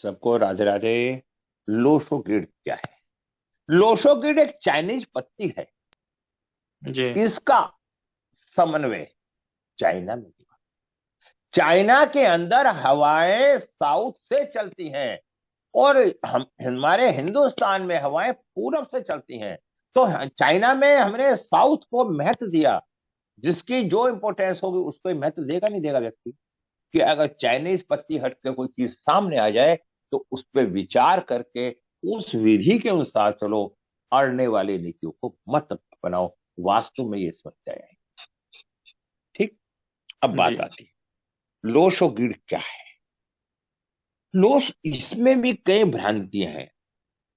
सबको राधे राधे। लोशोगिड क्या है? लोशोगिड एक चाइनीज पत्ती है। जी। इसका समन्वय चाइना में हुआ। चाइना के अंदर हवाएं साउथ से चलती हैं और हम हमारे हिंदुस्तान में हवाएं पूरब से चलती हैं। तो चाइना में हमने साउथ को महत्व दिया। जिसकी जो इंपॉर्टेंस होगी उसको ही महत्व देगा नहीं देगा व्यक्ति। कि अगर चाइनीज पत्ती हट के कोई चीज सामने आ जाए तो उस पर विचार करके उस विधि के अनुसार चलो। अड़ने वाली नीतियों को मत अपनाओ। वास्तु में ये समस्या है। ठीक। अब जी। बात आती है लोश और गिड़ क्या है। लोश इसमें भी कई भ्रांतियां हैं।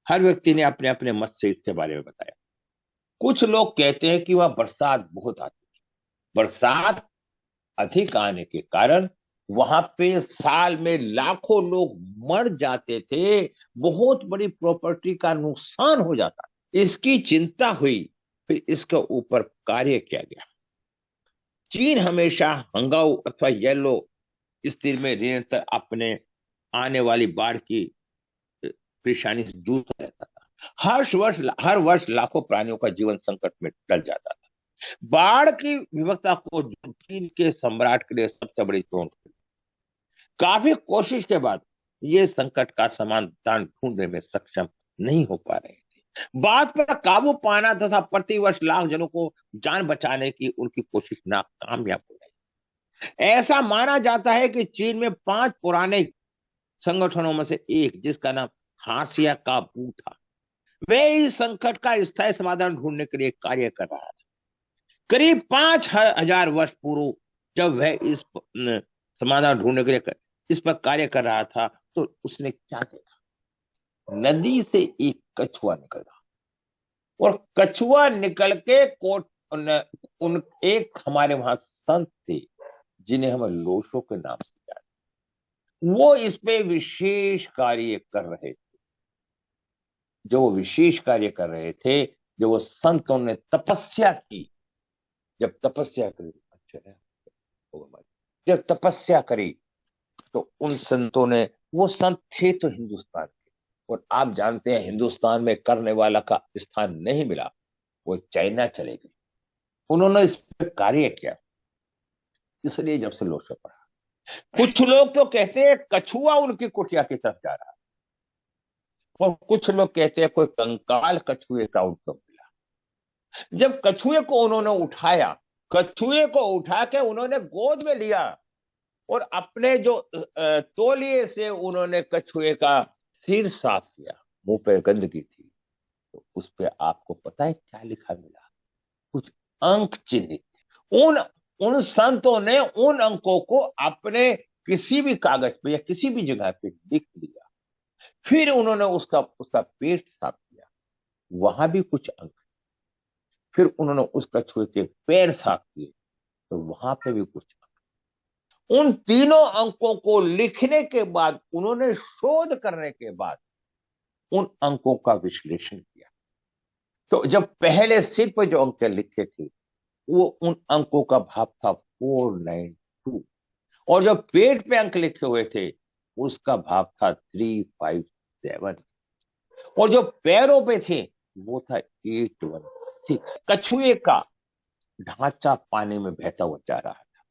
हर व्यक्ति ने अपने अपने मत से इसके बारे में बताया। कुछ लोग कहते हैं कि वह बरसात बहुत आती है। बरसात अधिक आने के कारण वहां पे साल में लाखों लोग मर जाते थे। बहुत बड़ी प्रॉपर्टी का नुकसान हो जाता। इसकी चिंता हुई। फिर इसके ऊपर कार्य किया गया। चीन हमेशा हंगाऊ अथवा येलो स्थिति में निरंतर अपने आने वाली बाढ़ की परेशानी से जूझता रहता था। हर वर्ष लाखों प्राणियों का जीवन संकट में डल जाता था। बाढ़ की विवक्षता को जो चीन के सम्राट के लिए सबसे बड़ी चुनौती थी। काफी कोशिश के बाद ये संकट का समाधान ढूंढने में सक्षम नहीं हो पा रहे थे। बात पर काबू पाना तथा प्रतिवर्ष लाख जनों को जान बचाने की उनकी कोशिश नाकामयाब हो गई। ऐसा माना जाता है कि चीन में 5 पुराने संगठनों में से एक जिसका नाम हाशिया का बू था। वे इस संकट का स्थायी समाधान ढूंढने के लिए कार्य कर रहा था। करीब 5,000 वर्ष पूर्व जब वह इस समाधान ढूंढने के लिए इस पर कार्य कर रहा था तो उसने क्या देखा। नदी से एक कछुआ निकला और कछुआ निकल के कोट उन, उन एक हमारे वहां संत थे जिन्हें हम लोशो के नाम से जानते। वो इस पे विशेष कार्य कर रहे थे। जो वो विशेष कार्य कर रहे थे, जो वो संतों ने तपस्या की। जब तपस्या करी अच्छा है, जब तपस्या करी तो उन संतों ने, वो संत थे तो हिंदुस्तान के, और आप जानते हैं हिंदुस्तान में करने वाला का स्थान नहीं मिला। वो चाइना चले गए। उन्होंने इस पर कार्य किया। इसलिए जब से लोग पड़ा। कुछ लोग तो कहते हैं कछुआ उनकी कुटिया की तरफ जा रहा है और कुछ लोग कहते हैं कोई कंकाल कछुए का उनको मिला। जब कछुए को उन्होंने उठाया, कछुए को उठा के उन्होंने गोद में लिया और अपने जो तौलिए से उन्होंने कछुए का सिर साफ किया। मुंह पे गंदगी थी तो उस पे आपको पता है क्या लिखा मिला? कुछ अंक चिन्हित थे। उन उन संतों ने उन अंकों को अपने किसी भी कागज पे या किसी भी जगह पे लिख दिया। फिर उन्होंने उसका उसका पेट साफ किया। वहां भी कुछ अंक। फिर उन्होंने उस कछुए के पैर साफ किए तो वहां पे भी कुछ। उन तीनों अंकों को लिखने के बाद, उन्होंने शोध करने के बाद उन अंकों का विश्लेषण किया। तो जब पहले सिर पर जो अंक लिखे थे वो उन अंकों का भाव था 492। और जो पेट पे अंक लिखे हुए थे उसका भाव था 357। और जो पैरों पे थे वो था 816। कछुए का ढांचा पानी में बहता हुआ जा रहा था।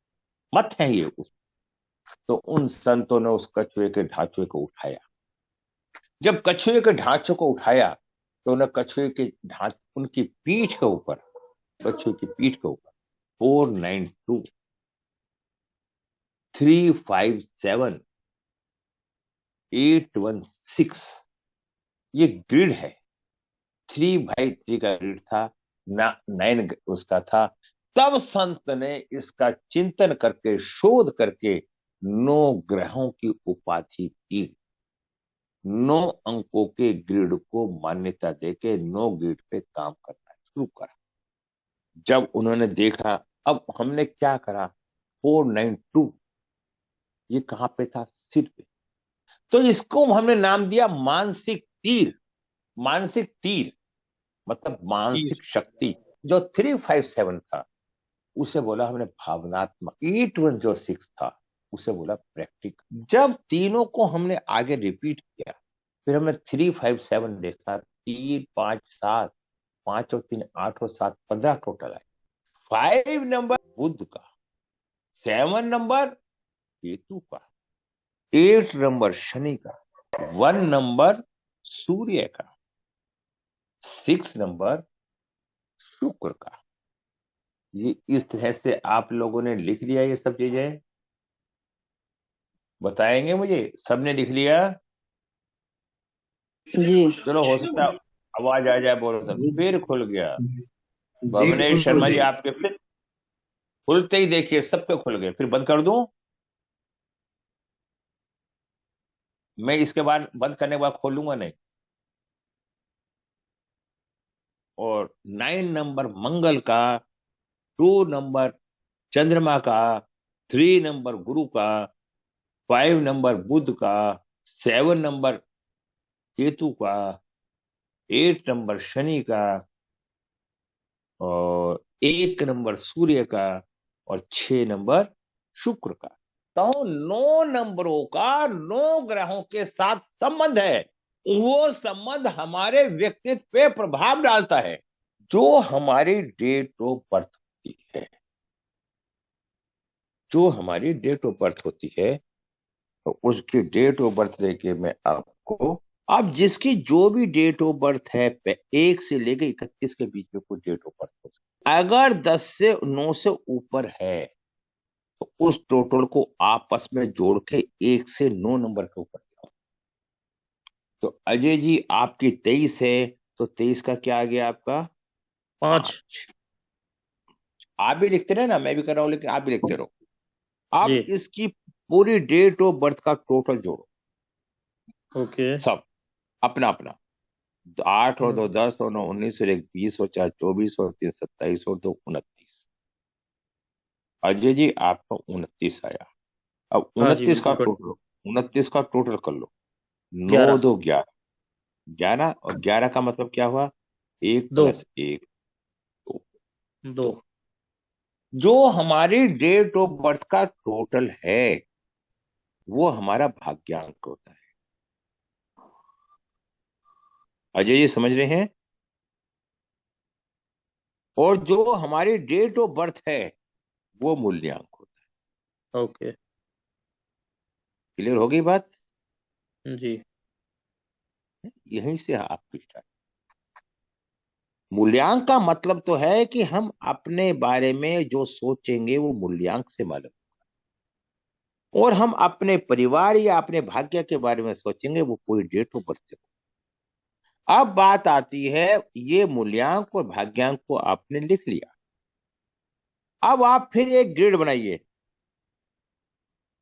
मत है ये उस। तो उन संतों ने उस कछुए के ढांचे को उठाया। जब कछुए के ढांचे को उठाया तो उन्हें कछुए के ढांच उनकी पीठ के ऊपर, कछुए की पीठ के ऊपर 492, 357, 816 ये ग्रिड है। 3 बाई 3 का ग्रिड था ना, 9 उसका था। तब संत ने इसका चिंतन करके शोध करके 9 ग्रहों की उपाधि दी। 9 अंकों के ग्रिड को मान्यता देके 9 ग्रिड पे काम करना शुरू करा। जब उन्होंने देखा, अब हमने क्या करा, 492 ये कहां पे था? सिर पे। तो इसको हमने नाम दिया मानसिक तीर। मानसिक तीर मतलब तीर। मानसिक शक्ति। जो 357 था उसे बोला हमने भावनात्मक। 8 1 जो 6 था उसे बोला प्रैक्टिकल। जब तीनों को हमने आगे रिपीट किया, फिर हमने 3 5 7 देखा, 3 5 7, 5 और 3 8 और 7, 15 टोटल आए। 5 नंबर बुध का, 7 नंबर केतु का, 8 नंबर शनि का, 1 नंबर सूर्य का, 6 नंबर शुक्र का। ये इस तरह से आप लोगों ने लिख लिया ये सब चीजें? बताएंगे मुझे? सबने लिख लिया? जी। चलो, हो सकता है आवाज आ जाए, बोलो सब। फिर खुल गया। जी भवनेश गुरु शर्मा जी, जी। आपके फिर खुलते ही देखिए सबके खुल गए। फिर बंद कर दूं? मैं इसके बाद बंद करने के बाद खोलूंगा नहीं। और 9 नंबर मंगल का, 2 नंबर चंद्रमा का, 3 नंबर गुरु का, 5 नंबर बुध का, 7 नंबर केतु का, 8 नंबर शनि का, और 1 नंबर सूर्य का, और 6 नंबर शुक्र का। तो 9 नंबरों का 9 ग्रहों के साथ संबंध है। वो संबंध हमारे व्यक्तित्व पे प्रभाव डालता है। जो हमारी डेट ऑफ बर्थ होती है, जो हमारी डेट ऑफ बर्थ होती है, तो उसकी डेट ऑफ बर्थ लेके मैं आपको, अब जिसकी जो भी डेट ऑफ बर्थ है, 1 से लेकर 31 के बीच में कोई डेट ऑफ बर्थ हो सकती है। अगर 10 से 9 से ऊपर है, तो उस टोटल को आपस में जोड़ के 1 से 9 नंबर के ऊपर लाओ। तो अजय जी, आपकी 23 है, तो 23 का क्या आ गया आपका? 5। 5। आप भी लिखते रहे ना, मैं भी कर रहा हूं, लेकिन आप भी लिखते रहो। जी। आप इसकी पूरी डेट ऑफ बर्थ का टोटल जोड़ो, ओके। सब अपना अपना। 8 और 2 10 और 9 19 और 1 20 और 4 24 और 3 27 और 2 29। अजय जी, आपका 29 आया। अब हाँ जी, 29 का बिल्कुल कर। टोटल, 29 का टोटल कर लो। नौ 11। दो 11, 11, और 11 का मतलब क्या हुआ? एक 2। प्लस एक, 2। 2। तो जो हमारी डेट ऑफ बर्थ का टोटल है, वो हमारा भाग्यांक होता है। अजय जी, समझ रहे हैं? और जो हमारी डेट ऑफ बर्थ है, वो मूल्यांक होता ओके। है। क्लियर हो गई बात? जी। यहीं से आपकी स्टार्ट। मूल्यांक का मतलब तो है कि हम अपने बारे में जो सोचेंगे वो मूल्यांक से मालूम, और हम अपने परिवार या अपने भाग्य के बारे में सोचेंगे वो पूरी डेट ऑफ बर्थ से। अब बात आती है, ये मूल्यांक और भाग्यांक को आपने लिख लिया। अब आप फिर एक ग्रिड बनाइए।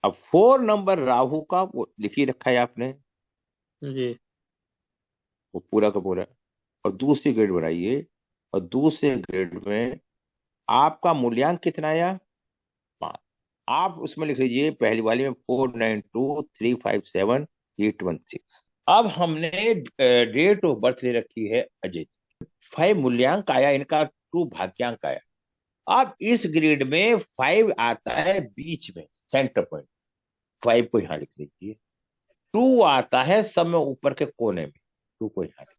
अब 4 नंबर राहु का वो लिख ही रखा है आपने, जी। वो पूरा का पूरा। और दूसरी ग्रिड बनाइए, और दूसरे ग्रिड में आपका मूल्यांक कितना आया? 5। आप उसमें लिख लीजिए पहली वाली में 492357 816। अब हमने डेट ऑफ बर्थ ले रखी है अजय। 5 मूल्यांक आया इनका, 2 भाग्यांक आया। अब इस ग्रिड में 5 आता है बीच में, सेंटर पॉइंट। 5 को यहां लिख लीजिए। 2 आता है सब में ऊपर के कोने में, 2 को यहां लिख।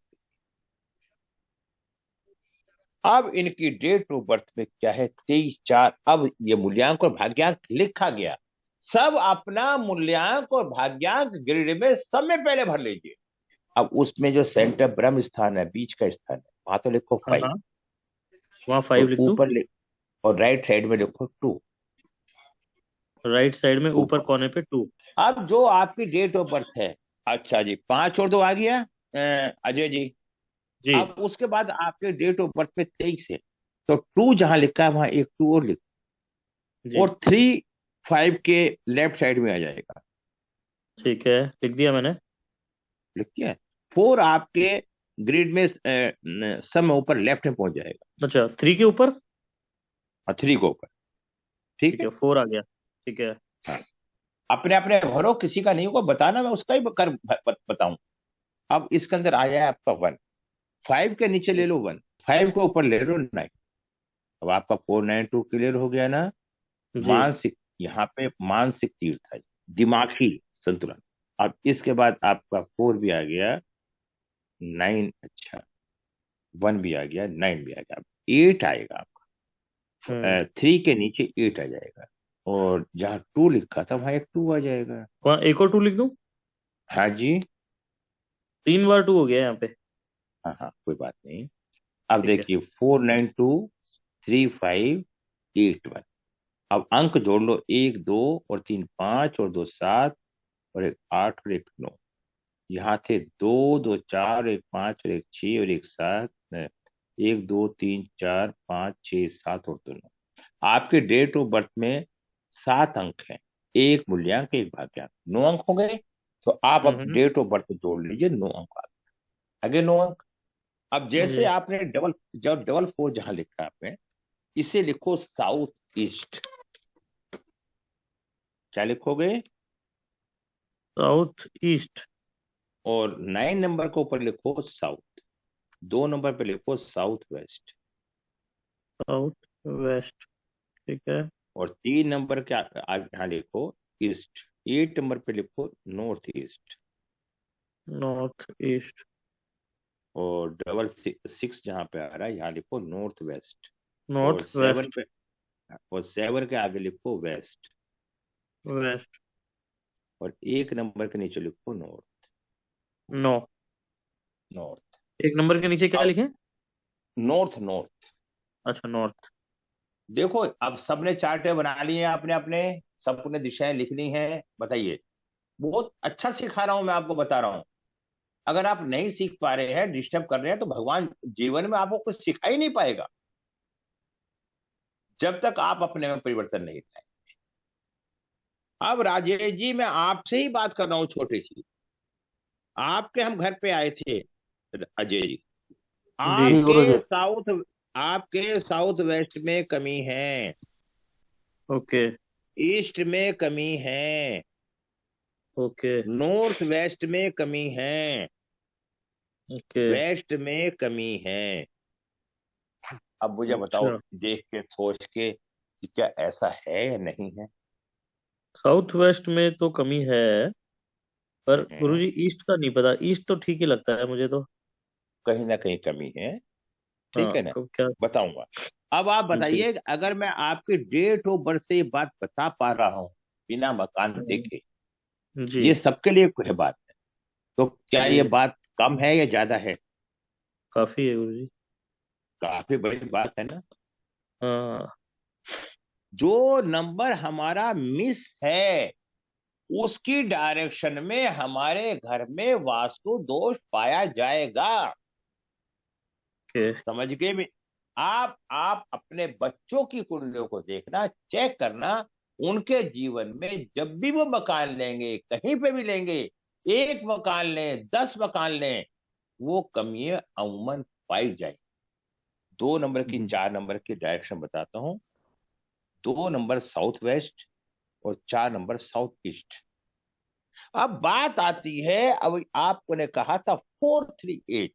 अब इनकी डेट ऑफ बर्थ में क्या है? 23 4। अब ये मूल्यांक और भाग्यांक लिखा गया। सब अपना मूल्यांक और भाग्यांक ग्रिड में सब में पहले भर लीजिए। अब उसमें जो सेंटर ब्रह्म स्थान है, बीच का स्थान है, वहां तो लिखो हाँ 5। हाँ, वहाँ 5 और लिख दूँ। ऊपर लिख, और राइट साइड में लिखो 2। राइट साइड में ऊपर ऊपर। कोने पे 2। अब जो आपकी डेट ऑफ बर्थ है, अच्छा जी, 5 और 2 आ गया अजय जी। जी। अब उसके बाद आपके डेट ऑफ बर्थ में 23 है, तो 2 जहां लिखा है वहां एक 2 और लिख। जी। और 3 5 के लेफ्ट साइड में आ जाएगा। ठीक है, लिख दिया मैंने। लिख दिया? 4 आपके ग्रिड में सब में ऊपर लेफ्ट में पहुंच जाएगा। अच्छा, 3 के ऊपर। और 3 को ऊपर। ठीक ठीक है। है, 4 आ गया। ठीक है। हाँ, अपने अपने भरो, किसी का नहीं होगा बताना, मैं उसका ही बताऊं। अब इसके अंदर आ जाए आपका 1। 5 के नीचे ले लो 1, 5 के ऊपर ले लो 9। अब आपका 4 9 2 क्लियर हो गया ना? जी। मानसिक यहाँ पे मानसिक तीव्रता है, दिमागी संतुलन। अब इसके बाद आपका 4 भी आ गया, 9, अच्छा 1 भी आ गया, 9 भी आ गया, अब 8 आएगा। हम्म। 3 के नीचे 8 आ जाएगा, और जहाँ 2 लिखा था वहां एक 2 आ जाएगा। वहाँ एक और 2 लिख दूं? हाँ जी। 3 बार 2 हो गया यहाँ पे। हाँ हाँ, कोई बात नहीं। अब ठीक है। देखिए, 4923581। अब अंक जोड़ लो, 1 2 और 3 5 और 2 7 और एक 8 और एक 9। यहाँ थे 2 2 4, एक 5 और एक 6 और एक 7, 1 2 3 4 5 6 7 और 2 9। आपके डेट ऑफ बर्थ में 7 अंक हैं, एक मूल्यांक एक भाग्यांक, 9 अंक हो गए। तो आप अब हम्म। डेट ऑफ बर्थ जोड़ लीजिए, 9 अंक आ गए, आगे 9 अंक। अब जैसे जी। आपने जब डबल 4 जहां लिखा आपने, इसे लिखो साउथ ईस्ट। क्या लिखोगे? South east. और 9 नंबर के ऊपर लिखो साउथ, 2 नंबर पे लिखो साउथ वेस्ट, साउथ वेस्ट। ठीक है। और 3 नंबर के आगे यहाँ लिखो ईस्ट, 8 नंबर पे लिखो नॉर्थ ईस्ट, नॉर्थ ईस्ट। और डबल 6 जहाँ पे आ रहा है यहाँ लिखो नॉर्थ वेस्ट, और नॉर्थ 7 वेस्ट। पे, और 7 के आगे लिखो वेस्ट, वेस्ट। और 1 नंबर के नीचे लिखो नॉर्थ। नो। नॉर्थ। 1 नंबर के नीचे क्या अब लिखें? North, north. अच्छा, नॉर्थ। देखो, अब सबने चार्टे बना लिए हैं अपने अपने, सबने दिशाएं लिख ली हैं, बताइए। बहुत अच्छा सिखा रहा हूं मैं, आपको बता रहा हूं। अगर आप नहीं सीख पा रहे हैं, डिस्टर्ब कर रहे हैं, तो भगवान जीवन में आपको कुछ सिखा ही नहीं पाएगा, जब तक आप अपने में परिवर्तन नहीं लाए। अब राजेश जी, मैं आपसे ही बात कर रहा हूँ छोटी सी। आपके हम घर पे आए थे अजय जी। जी। जी गुरुजी। आपके साउथ वेस्ट में कमी है, ओके। ईस्ट में कमी है, ओके। नॉर्थ वेस्ट में कमी है, ओके। वेस्ट में कमी है। अब मुझे बताओ, अच्छा। देख के सोच के, कि क्या ऐसा है या नहीं है? साउथ वेस्ट में तो कमी है, पर हम्म, गुरुजी ईस्ट का नहीं पता। ईस्ट तो ठीक ही लगता है मुझे तो। कहीं ना कहीं कमी है। ठीक हाँ, है ना? कब क्या? बताऊंगा। अब आप जी। बताइए, अगर मैं आपकी डेट ऑफ बर्थ से ये बात बता पा रहा हूँ बिना मकान हम्म। देखे, जी। ये सबके लिए कोई बात है, तो क्या ये जी। बात कम है या ज्यादा है? काफी है गुरुजी। काफी बड़ी बात है ना। हाँ। जो नंबर हमारा मिस है, उसकी डायरेक्शन में हमारे घर में वास्तु दोष पाया जाएगा। ओके। समझ गए भी? आप अपने बच्चों की कुंडलियों को देखना, चेक करना, उनके जीवन में जब भी वो मकान लेंगे, कहीं पे भी लेंगे, 1 मकान लें, 10 मकान लें, वो कमियां अमूमन पाई जाए। 2 नंबर की, 4 नंबर की डायरेक्शन बताता हूँ। 2 नंबर साउथ वेस्ट, और 4 नंबर साउथ ईस्ट। अब बात आती है, अब आपको ने कहा था 4 3 8,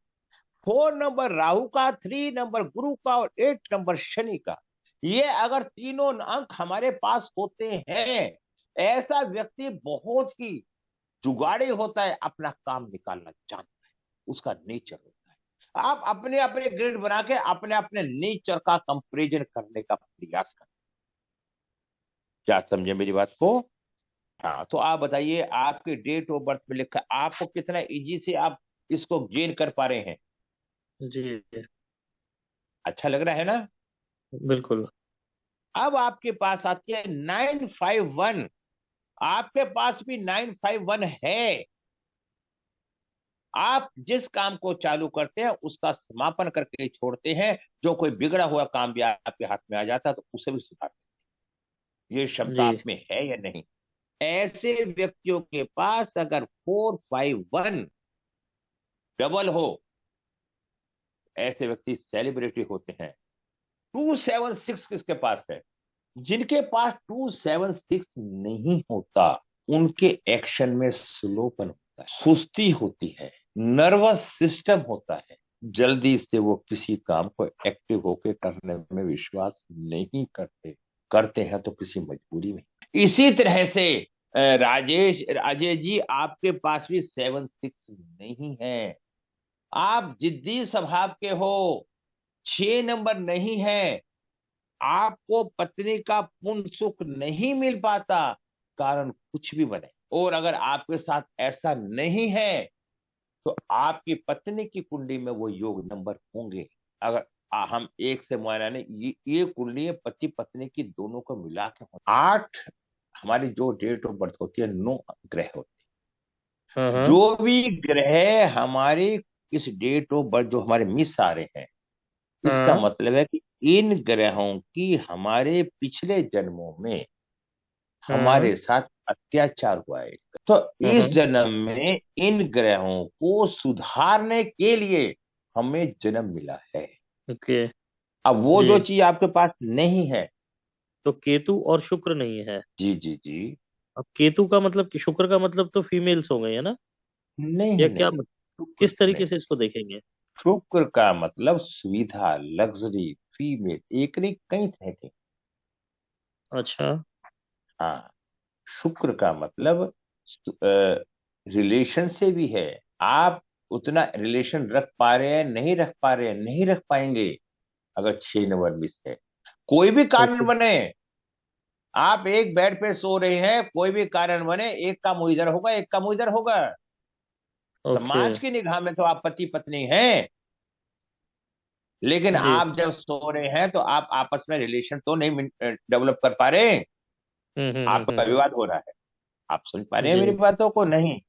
4 नंबर राहु का, 3 नंबर गुरु का, और 8 नंबर शनि का। ये अगर तीनों अंक हमारे पास होते हैं, ऐसा व्यक्ति बहुत ही जुगाड़ी होता है, अपना काम निकालना जानता है, उसका नेचर होता है। आप अपने अपने ग्रेड बना के अपने अपने नेचर का कंपेरिजन करने का प्रयास करें। क्या समझे मेरी बात को? हाँ, तो आप बताइए, आपके डेट ऑफ बर्थ में लिखा है, आपको कितना इजी से आप इसको गेन कर पा रहे हैं? जी। अच्छा लग रहा है ना? बिल्कुल। अब आपके पास आती है 951। आपके पास भी 951 है। आप जिस काम को चालू करते हैं, उसका समापन करके छोड़ते हैं। जो कोई बिगड़ा हुआ काम भी आपके हाथ में आ जाता है, तो उसे भी सुधारते हैं। ये क्षमता जी। आप में है या नहीं? ऐसे व्यक्तियों के पास अगर 451 डबल हो, ऐसे व्यक्ति सेलिब्रिटी होते हैं। 276 किसके पास है? जिनके पास 276 नहीं होता, उनके एक्शन में स्लोपन होता है, सुस्ती होती है, नर्वस सिस्टम होता है, जल्दी से वो किसी काम को एक्टिव होकर करने में विश्वास नहीं करते, करते हैं तो किसी मजबूरी में। इसी तरह से राजेश राजेश जी, आपके पास भी 7 6 नहीं है। आप जिद्दी स्वभाव के हो। 6 नंबर नहीं है। आपको पत्नी का पूर्ण सुख नहीं मिल पाता, कारण कुछ भी बने। और अगर आपके साथ ऐसा नहीं है, तो आपकी पत्नी की कुंडली में वो योग नंबर होंगे। अगर हम एक से मुआयना नहीं, ये कुंडली पति पत्नी की दोनों को मिला के 8 हमारी जो डेट ऑफ बर्थ होती है, 9 ग्रह होते हाँ हैं। हाँ। जो भी ग्रह हमारी इस डेट ऑफ बर्थ जो हमारे मिस आ रहे हैं, इसका हाँ। मतलब है कि इन ग्रहों की हमारे पिछले जन्मों में हाँ। हमारे साथ अत्याचार हुआ है। तो हाँ। इस हाँ। जन्म में इन ग्रहों को सुधारने के लिए हमें जन्म मिला है। ओके। अब वो जी। जो चीज आपके पास नहीं है। तो केतु और शुक्र नहीं है। जी जी जी। अब केतु का मतलब कि शुक्र का मतलब तो फीमेल्स हो गई है ना? नहीं या क्या नहीं, शुक्र किस तरीके नहीं। से इसको देखेंगे? शुक्र का मतलब सुविधा, लग्जरी, फीमेल, एक नहीं कई तरह के। अच्छा। हाँ, शुक्र का मतलब रिलेशन से भी है। आप उतना रिलेशन रख पा रहे हैं, नहीं रख पा रहे हैं, नहीं रख पाएंगे अगर 6 नंबर मिस है। कोई भी कारण ओके। बने, आप एक बेड पे सो रहे हैं, कोई भी कारण बने, एक का मुंह इधर होगा, एक का मुंह इधर होगा। ओके। समाज की निगाह में तो आप पति पत्नी हैं, लेकिन जी। आप जब सो रहे हैं तो आप आपस में रिलेशन तो नहीं डेवलप कर पा रहे। आपका हम्म। विवाद हो रहा है। आप सुन पा रहे हैं मेरी जी। बातों को? नहीं।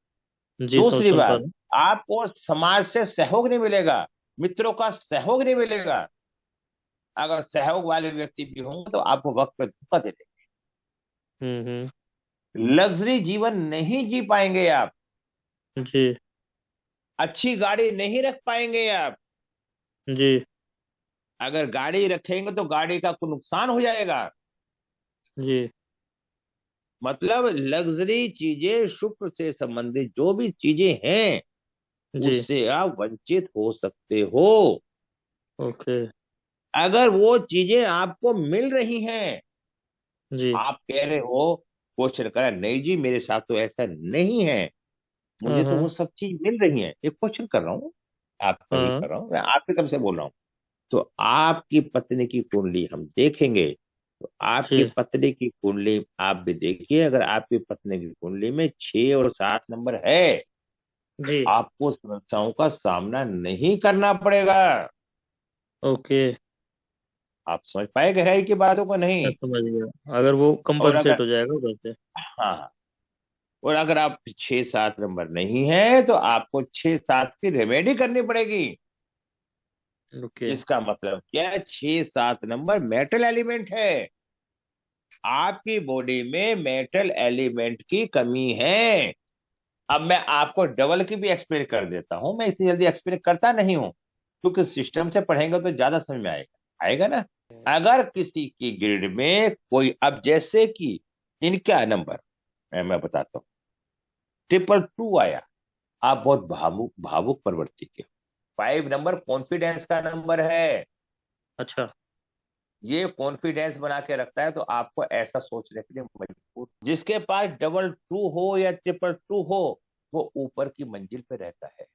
जी, सब दूसरी सुन पा बात, रहे आपको समाज से सहयोग नहीं मिलेगा, मित्रों का सहयोग नहीं मिलेगा। अगर सहयोग वाले व्यक्ति भी होंगे तो आपको वक्त पे धोखा दे देंगे। हम्म। लग्जरी जीवन नहीं जी पाएंगे आप। जी। अच्छी गाड़ी नहीं रख पाएंगे आप। जी। अगर गाड़ी रखेंगे तो गाड़ी का कोई नुकसान हो जाएगा। जी। मतलब लग्जरी चीजें, शुक्र से संबंधित जो भी चीजें हैं, जी। उससे आप वंचित हो सकते हो। ओके। अगर वो चीजें आपको मिल रही हैं, जी। आप कह रहे हो, क्वेश्चन करा, नहीं जी मेरे साथ तो ऐसा नहीं है, हाँ मुझे तो वो हाँ। सब चीज मिल रही है, एक क्वेश्चन कर रहा हूँ, आपका ही हाँ। कर रहा हूँ, मैं आपकी तरफ से बोल रहा हूँ। तो आपकी पत्नी की कुंडली हम देखेंगे, तो आपकी जी। पत्नी की कुंडली आप भी देखिए। अगर आपकी पत्नी की कुंडली में 6 और 7 नंबर है, जी। आपको समस्याओं का सामना नहीं करना पड़ेगा। ओके। आप समझ पाए गहराई की बातों को? मैं नहीं। समझ गया, अगर वो और कंपनसेट अगर, हो जाएगा उधर से। हाँ, और अगर आप 6 7 नंबर नहीं है, तो आपको 6 7 की रेमेडी करनी पड़ेगी। ओके। इसका मतलब क्या है? 6 7 नंबर मेटल एलिमेंट है। आपकी बॉडी में मेटल एलिमेंट की कमी है। अब मैं आपको डबल की भी एक्सप्लेन कर देता हूं। मैं इतनी जल्दी एक्सप्लेन करता नहीं हूं, क्योंकि सिस्टम से पढ़ेंगे तो ज्यादा समझ में आएगा, आएगा ना। अगर किसी की ग्रिड में कोई, अब जैसे कि इनका नंबर मैं बताता हूँ, 222 आया, आप बहुत भावुक भावुक प्रवृत्ति के। 5 नंबर कॉन्फिडेंस का नंबर है। अच्छा। ये कॉन्फिडेंस बना के रखता है, तो आपको ऐसा सोचने के लिए मजबूर। जिसके पास 222 हो या 222 हो, वो ऊपर की मंजिल पे रहता है।